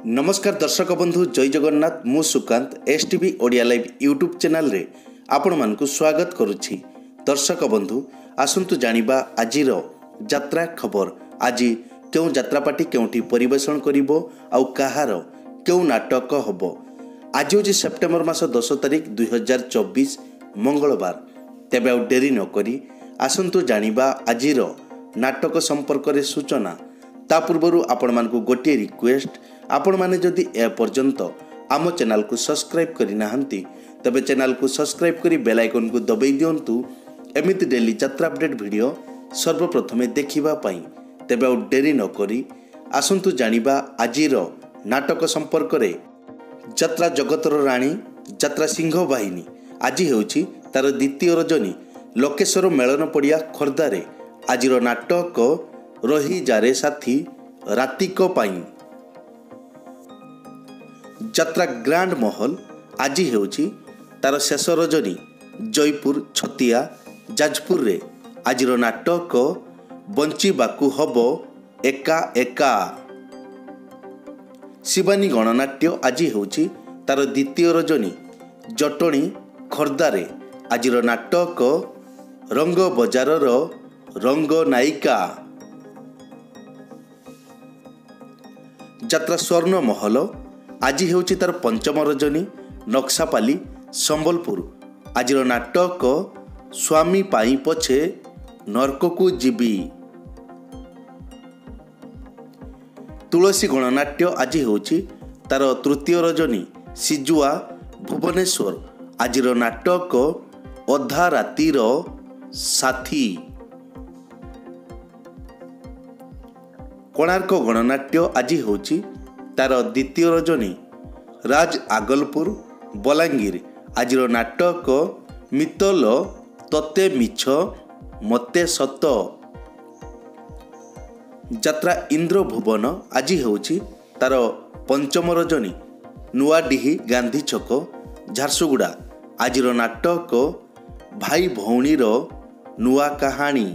नमस्कार दर्शक बंधु जय जगन्नाथ मु Sukant STV Odia live YouTube channel रे आपण मानकु स्वागत करुछि। दर्शक बंधु आसंतु जानिबा आजिर यात्रा खबर। आज क्यों यात्रापाटी केउठी परिवेषण करिवो आउ कहार क्यों नाटक हबो। आज होछि सेप्टेम्बर मास 10 तारिख 2024 मंगलवार। तेबे आउ डेरी न करी आसंतु जानिबा आजिर नाटक संपर्क रे सूचना। ता पूर्वरु आपण मानकु गोटे रिक्वेस्ट, आपण माने जदि ए पर्यंत आम चैनल को सब्सक्राइब करि नाहंती तबे चैनल को सब्सक्राइब करी बेल आइकन को दबाई दियंतु एमिति डेली यात्रा अपडेट वीडियो सर्वप्रथमे देखिबा पई। तेबे आउ डेरी न करी आसंतु जानिबा आजिर नाटक संपर्क रे। यात्रा जगतर राणी यात्रा सिंह बाहिनी आज हेउछि तार द्वितीय रजनी लोकेश्वर मेलन पड़िया खोर्धा रे। आजिर नाटक रही जारे साथी रातिक पाई। यात्रा ग्रांड महल आज हेउछि तार शेष रजनी जयपुर छतिया जाजपुर रे। आजिर नाटक बंचिबाकू हबो एका एका। शिवानी गणनाट्य आज हेउछि तार द्वितीय रजनी जटणी खोर्धा रे। आजिर नाटक रंग बजारर रंग नायिका। यात्रा स्वर्ण महल आज हेउछि तार पंचम रजनी नक्सापाली संबलपुर। आजिर नाटक स्वामी पाई पछे नरककू जीवी। तुलसी गणनाट्य आज हेउछि तार तृतीय रजनी सिजुआ भुवनेश्वर। आजिर नाटक अधा रातिर साथी। कोणार्क गणनाट्य आज हेउछि तार द्वितीय रजनी राज आगलपुर बलांगीर। आजिर नाटक मितल तते मिछ मते सत। यात्रा इंद्र भुवन आज हेउछि तार पंचम रजनी नुआडीही गांधी छक झारसुगुड़ा। आजिर नाटक भाई भौणीर नुआ कहानी।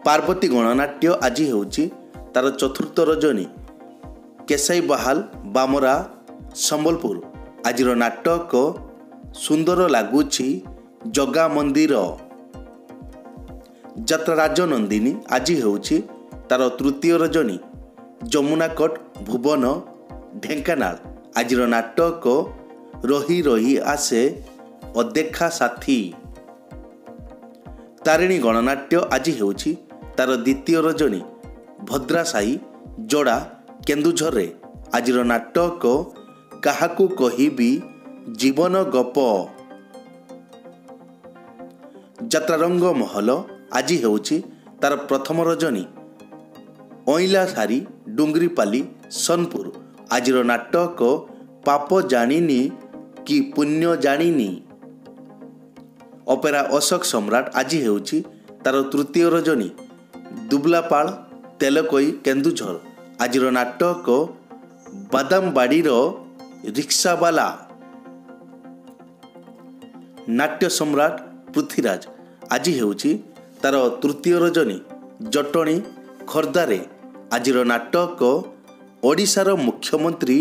पार्वती गणनाट्य आज हेउछि तार चतुर्थ रजनी केसाई बहाल बामरा संबलपुर। आजिर नाटक सुंदर लागुछि जगा मंदिर। यात्रा राजनंदिनी आज हेउछि तार तृतीय रजनी जमुनाकट भुवन ढेंकानाल। आजिर नाटक रही रही आसे अदेखा साथी। तारिणी गणनाट्य आज हेउछि तार द्वितीय रजनी भद्रासाई जोड़ा केन्दुझर रे। आजिर नाटक काहाकू कहिबी जीवन गप। यात्रा रंग महल आज हेउछि तार प्रथम रजनी ओइला सारी डुंगरीपाली सोनपुर। आजिर नाटक पाप जानिनी कि पुण्य जानिनी। अपेरा अशोक सम्राट आज हेउछि तार तृतीय रजनी दुबलापाल तेलकोई केन्दुझर। आजिर नाटक बादामबाड़ीर रिक्सावाला। नाट्य सम्राट पृथ्वीराज आज हेउछि तार तृतीय रजनी जटणी खोर्धा रे। आजिर नाटक ओडिशार मुख्यमंत्री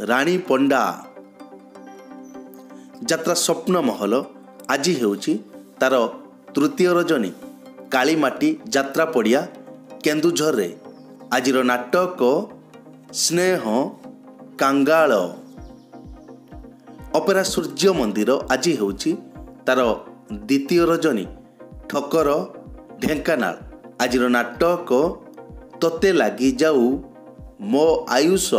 राणी पंडा। यात्रा स्वप्न महल आज हेउछि तार तृतीय रजनी कालीमाटी यात्रा पड़िया केन्दुझर रे। आजिर नाटक स्नेह कांगाल। अपेरा सूर्य मंदिर आज हेउछि तार द्वितीय रजनी ठकर ढेंकानाल। आजिर नाटक तोते लागी जाऊ मो आयुष।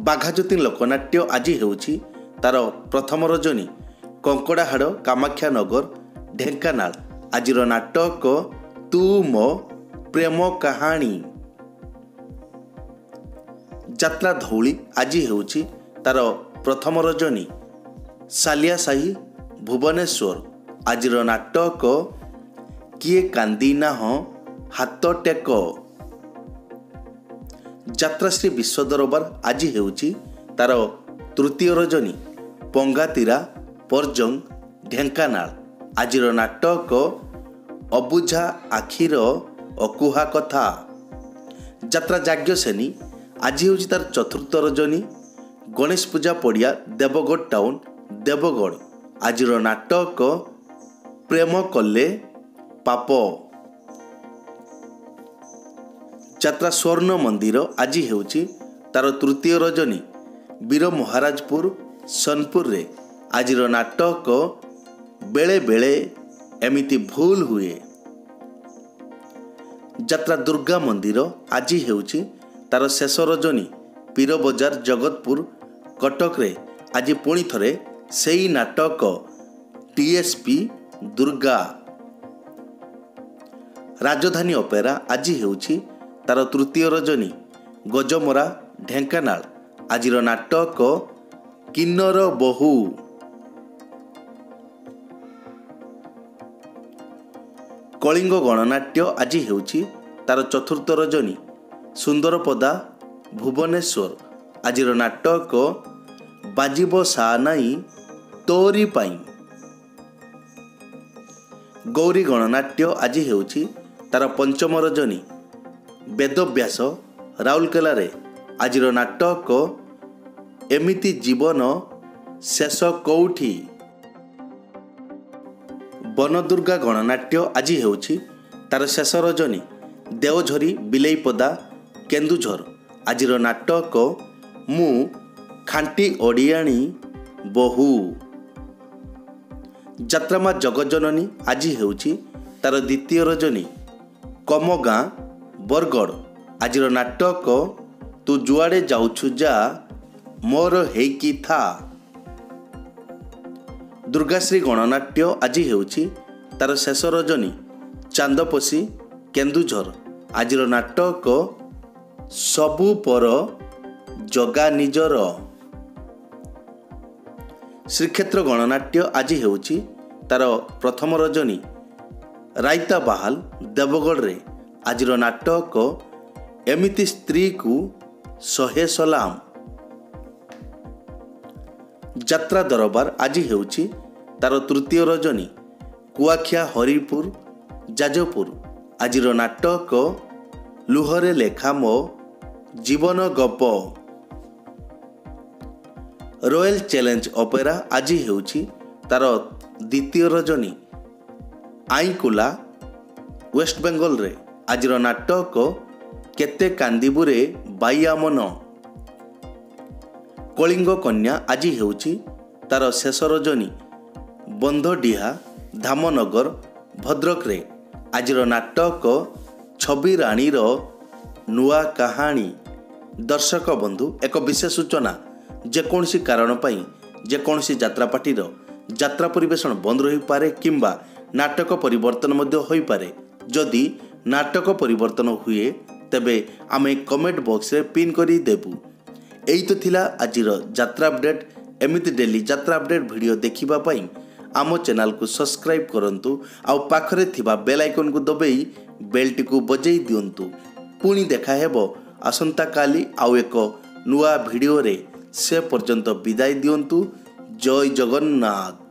बाघाज्योति लोकनाट्य आज हेउछि तार प्रथम रजनी कंकड़ाहाड़ कामाख्या नगर ढेंकानाल। आजिर नाटक तू मो प्रेम कहानी। यात्रा धौली आज हेउछि तार प्रथम रजनी सालियासाही भुवनेश्वर। आजिर नाटक किए कांदी नाह हाथ टेक। यात्रा श्री विश्व दरबार आज हेउछि तार तृतीय रजनी पंगातीरा परजंग ढेंकानाल। आजिर नाटक अबुझा आखिर अकुहा कथा। ଯାତ୍ରା ଯାଜ୍ଞସେନୀ ଆଜି ହେଉଛି ତାର ଚତୁର୍ଥ ରଜନୀ। ଗଣେଶ ପୂଜା ପଡ଼ିଆ ଦେବଗଡ଼ ଟାଉନ୍ ଦେବଗଡ଼। ଆଜିର ନାଟକ ପ୍ରେମ କଲେ ପାପ। ଯାତ୍ରା ସ୍ୱର୍ଣ୍ଣ ମନ୍ଦିର ଆଜି ହେଉଛି ତାର ତୃତୀୟ ରଜନୀ। ବୀର ମହାରାଜପୁର ସୋନପୁରରେ ଆଜିର ନାଟକ ବେଳେ ବେଳେ ଏମିତି ଭୁଲ ହୁଏ। ଯାତ୍ରା ଦୁର୍ଗା ମନ୍ଦିର ଆଜି ହେଉଛି ତାର ଶେଷ ରଜନୀ। ପୀର ବଜାର ଜଗତପୁର କଟକରେ ଆଜି ପୁଣି ଥରେ ସେଇ ନାଟକ ଟିଏସ୍ପି ଦୁର୍ଗା। ରାଜଧାନୀ ଅପେରା ଆଜି ହେଉଛି ତାର ତୃତୀୟ ରଜନୀ। ଗଜମରା ଢେଙ୍କାନାଳ ଆଜିର ନାଟକ କିନ୍ନର ବୋହୂ। କଳିଙ୍ଗ ଗଣନାଟ୍ୟ ଆଜି ହେଉଛି ତାର ଚତୁର୍ଥ ରଜନୀ। ସୁନ୍ଦରପଦା ଭୁବନେଶ୍ୱର ଆଜିର ନାଟକ ବାଜିବ ସାନାଇ ତୋରି ପାଇଁ। ଗୌରୀ ଗଣନାଟ୍ୟ ଆଜି ହେଉଛି ତାର ପଞ୍ଚମ ରଜନୀ। ବେଦବ୍ୟାସ ରାଉରକେଲାରେ ଆଜିର ନାଟକ ଏମିତି ଜୀବନ ଶେଷ କୋଉଠି। ବନଦୁର୍ଗା ଗଣନାଟ୍ୟ ଆଜି ହେଉଛି ତାର ଶେଷ ରଜନୀ। ଦେଓଝରୀ ବିଲେଇପଦା କେନ୍ଦୁଝର ଆଜିର ନାଟକ ମୁଁ ଖାଣ୍ଟି ଓଡ଼ିଆଣୀ ବୋହୂ। ଯାତ୍ରାମା ଜଗଜନନୀ ଆଜି ହେଉଛି ତାର ଦ୍ୱିତୀୟ ରଜନୀ। କମଗାଁ ବରଗଡ଼ ଆଜିର ନାଟକ ତୁ ଯୁଆଡ଼େ ଯାଉଛୁ ଯା ମୋର ହେଇକି ଥା। ଦୁର୍ଗାଶ୍ରୀ ଗଣନାଟ୍ୟ ଆଜି ହେଉଛି ତାର ଶେଷ ରଜନୀ। ଚାନ୍ଦପୋଷି କେନ୍ଦୁଝର ଆଜିର ନାଟକ ସବୁ ପର ଜଗା ନିଜର। ଶ୍ରୀକ୍ଷେତ୍ର ଗଣନାଟ୍ୟ ଆଜି ହେଉଛି ତାର ପ୍ରଥମ ରଜନୀ। ରାଇତା ବାହାଲ ଦେବଗଡ଼ରେ ଆଜିର ନାଟକ ଏମିତି ସ୍ତ୍ରୀକୁ ଶହେ ସଲାମ। ଯାତ୍ରା ଦରବାର ଆଜି ହେଉଛି ତାର ତୃତୀୟ ରଜନୀ। କୁଆଖିଆ ହରିପୁର ଯାଜପୁର ଆଜିର ନାଟକ ଲୁହରେ ଲେଖା ମୋ ଜୀବନ ଗପ। ରୟାଲ ଚ୍ୟାଲେଞ୍ଜ ଅପେରା ଆଜି ହେଉଛି ତାର ଦ୍ୱିତୀୟ ରଜନୀ। ଆଇଁକୁଲା ୱେଷ୍ଟବେଙ୍ଗଲରେ ଆଜିର ନାଟକ କେତେ କାନ୍ଦିବୁରେ ବାଇଆ ମନ। କଳିଙ୍ଗ କନ୍ୟା ଆଜି ହେଉଛି ତାର ଶେଷ ରଜନୀ। ବନ୍ଧଡିହା ଧାମନଗର ଭଦ୍ରକରେ ଆଜିର ନାଟକ ଛବି ରାଣୀର ନୂଆ କାହାଣୀ। ଦର୍ଶକ ବନ୍ଧୁ, ଏକ ବିଶେଷ ସୂଚନା। ଯେକୌଣସି କାରଣ ପାଇଁ ଯେକୌଣସି ଯାତ୍ରାପାର୍ଟିର ଯାତ୍ରା ପରିବେଷଣ ବନ୍ଦ ରହିପାରେ କିମ୍ବା ନାଟକ ପରିବର୍ତ୍ତନ ମଧ୍ୟ ହୋଇପାରେ। ଯଦି ନାଟକ ପରିବର୍ତ୍ତନ ହୁଏ ତେବେ ଆମେ କମେଣ୍ଟ ବକ୍ସରେ ପିନ୍ କରି ଦେବୁ। ଏଇ ତ ଥିଲା ଆଜିର ଯାତ୍ରା ଅପଡେଟ୍। ଏମିତି ଡେଲି ଯାତ୍ରା ଅପଡେଟ୍ ଭିଡ଼ିଓ ଦେଖିବା ପାଇଁ ଆମ ଚ୍ୟାନେଲକୁ ସବସ୍କ୍ରାଇବ୍ କରନ୍ତୁ ଆଉ ପାଖରେ ଥିବା ବେଲ୍ ଆଇକନ୍କୁ ଦବାଇ ବେଲ୍ଟିକୁ ବଜାଇ ଦିଅନ୍ତୁ। ପୁଣି ଦେଖା ହେବ ଆସନ୍ତାକାଲି ଆଉ ଏକ ନୂଆ ଭିଡ଼ିଓରେ। ସେ ପର୍ଯ୍ୟନ୍ତ ବିଦାୟ ଦିଅନ୍ତୁ। ଜୟ ଜଗନ୍ନାଥ।